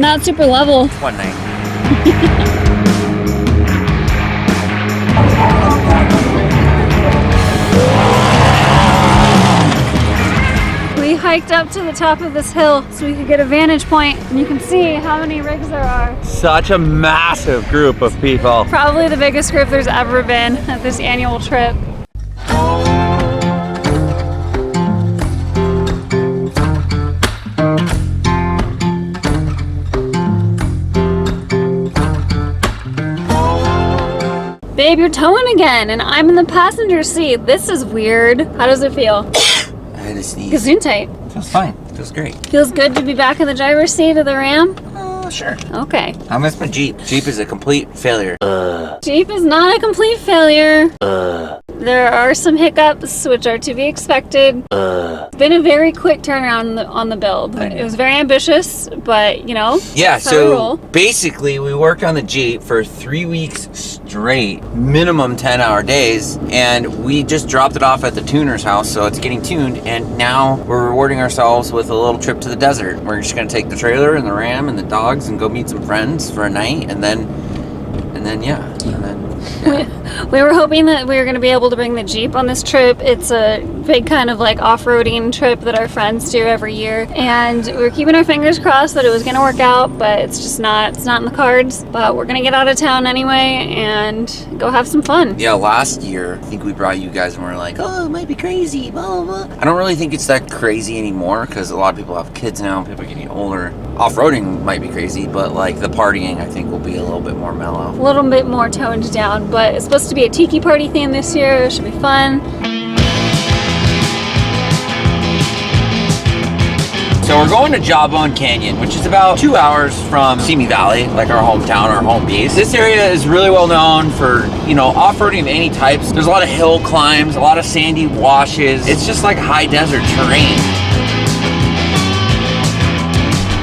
Not super level. One night. We hiked up to the top of this hill so we could get a vantage point, and you can see how many rigs there are. Such a massive group of people. Probably the biggest group there's ever been at this annual trip. Babe, you're towing again, and I'm in the passenger seat. This is weird. How does it feel? I had to sneeze. Gesundheit. Feels fine. Feels great. Feels good to be back in the driver's seat of the Ram? Sure. Okay. I miss my Jeep. Jeep is a complete failure. Jeep is not a complete failure. There are some hiccups, which are to be expected. It's been a very quick turnaround on the build. It was very ambitious, but you know. Yeah, that's how we roll. basically we worked on the Jeep for 3 weeks straight, minimum 10-hour days, and we just dropped it off at the tuner's house, so it's getting tuned, and now we're rewarding ourselves with a little trip to the desert. We're just gonna take the trailer and the Ram and the dogs and go meet some friends for a night, and then We were hoping that we were going to be able to bring the Jeep on this trip. It's a big kind of like off-roading trip that our friends do every year, and we were keeping our fingers crossed that it was going to work out, but it's not in the cards. But we're going to get out of town anyway and go have some fun. Yeah, last year I think we brought you guys and we were like, oh, it might be crazy, blah, blah, blah. I don't really think it's that crazy anymore because a lot of people have kids now, people are getting older. Off-roading might be crazy, but like the partying I think will be a little bit more mellow. A little bit more toned down, but it's supposed to be a tiki party theme this year. It should be fun. So we're going to Jawbone Canyon, which is about 2 hours from Simi Valley, like our hometown, our home base. This area is really well known for, you know, off-roading of any types. There's a lot of hill climbs, a lot of sandy washes. It's just like high desert terrain.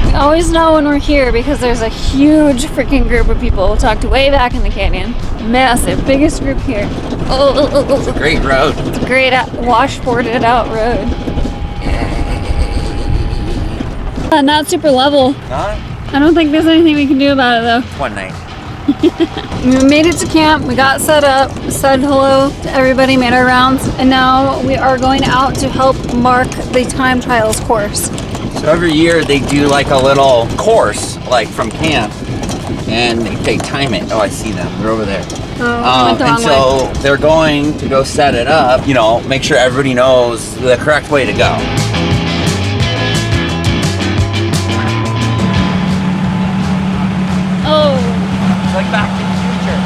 We always know when we're here because there's a huge freaking group of people tucked way back in the canyon. Massive, biggest group here. It's a great road. It's a great washboarded out road. Not super level. Not? I don't think there's anything we can do about it though. One night. We made it to camp, we got set up, said hello to everybody, made our rounds, and now we are going out to help mark the time trials course. So every year they do like a little course, like from camp, and they time it. Oh, I see them. They're over there. Went the wrong and so they're going to go set it up, you know, make sure everybody knows the correct way to go. Oh. It's like Back to the Future.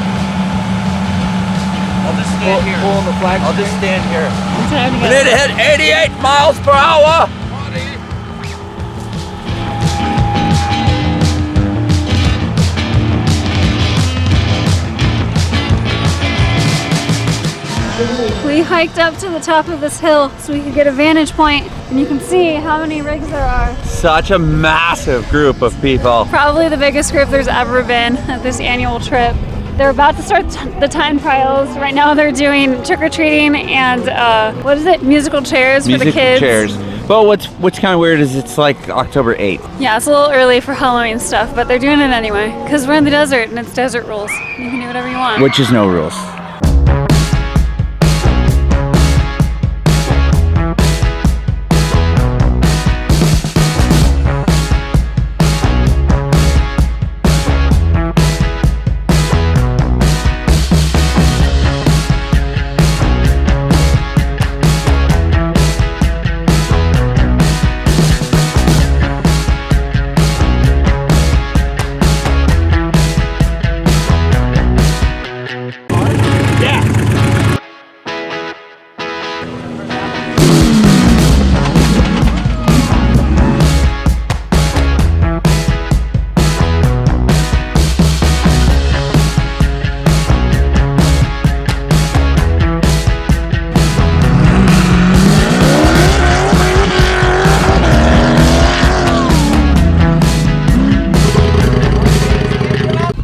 I'll just stand here. Pulling the flag. I'll just stand here. Time to We need to hit 88 miles per hour. We hiked up to the top of this hill so we could get a vantage point, and you can see how many rigs there are. Such a massive group of people. Probably the biggest group there's ever been at this annual trip. They're about to start the time trials. Right now they're doing trick-or-treating and what is it? Musical chairs for the kids. Chairs. But what's kind of weird is it's like October 8th. Yeah, it's a little early for Halloween stuff, but they're doing it anyway because we're in the desert and it's desert rules. You can do whatever you want. Which is no rules.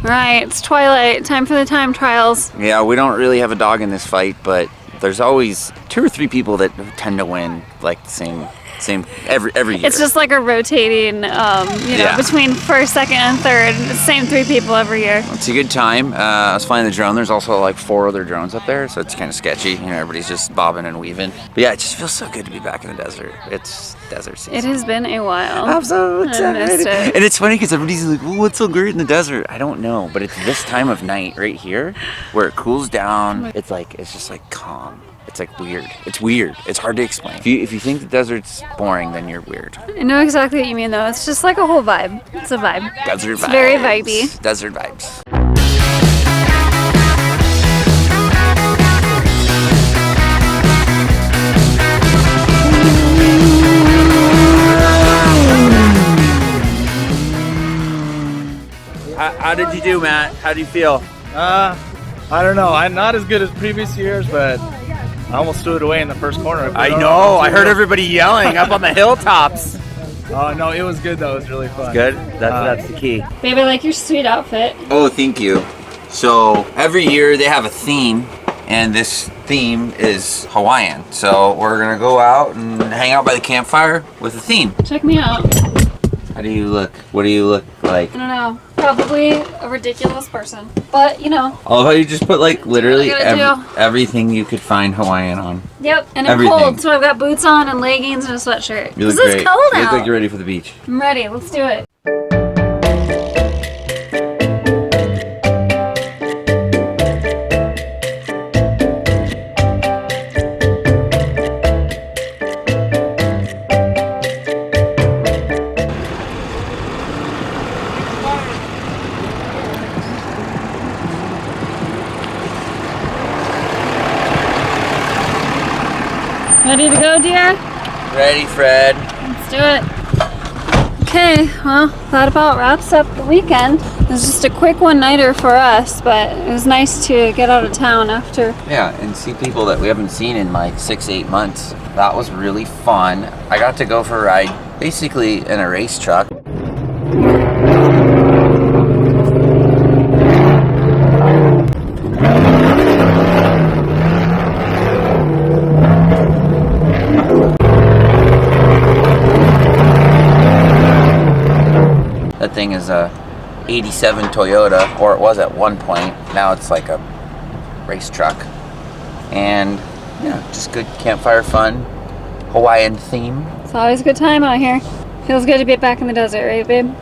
Right, it's twilight, time for the time trials. Yeah, we don't really have a dog in this fight, but there's always 2 or 3 people that tend to win, like the Same every year. It's just like a rotating, between first, second, and third. The same 3 people every year. It's a good time. I was flying the drone. There's also like 4 other drones up there, so it's kind of sketchy. You know, everybody's just bobbing and weaving. But yeah, it just feels so good to be back in the desert. It's desert season. It has been a while. I'm so I excited. missed it. And it's funny because everybody's like, well, what's so great in the desert? I don't know, but it's this time of night right here where it cools down. It's just like calm. It's like weird. It's weird. It's hard to explain. If you think the desert's boring, then you're weird. I know exactly what you mean, though. It's just like a whole vibe. It's a vibe. Desert vibes. It's very vibey. Desert vibes. How did you do, Matt? How do you feel? I don't know. I'm not as good as previous years, but I almost threw it away in the first corner. I know. I heard everybody yelling up on the hilltops. Oh, no, it was good, though. It was really fun. Good? That's the key. Babe, I like your sweet outfit. Oh, thank you. So every year they have a theme, and this theme is Hawaiian. So we're going to go out and hang out by the campfire with a theme. Check me out. How do you look? What do you look like? I don't know. Probably a ridiculous person. But, you know. I love how you just put like literally What I gotta do. everything you could find Hawaiian on. Yep. And I'm Everything. cold, so I've got boots on and leggings and a sweatshirt. You look This is great. cold You look out. like you're ready for the beach. I'm ready. Let's do it. Ready to go, dear? Ready, Fred. Let's do it. Okay, well, that about wraps up the weekend. It was just a quick one-nighter for us, but it was nice to get out of town after. Yeah, and see people that we haven't seen in like 6-8 months. That was really fun. I got to go for a ride, basically in a race truck. That thing is a 87 Toyota, or it was at one point. Now it's like a race truck. And yeah, just good campfire fun, Hawaiian theme. It's always a good time out here. Feels good to be back in the desert, right, babe?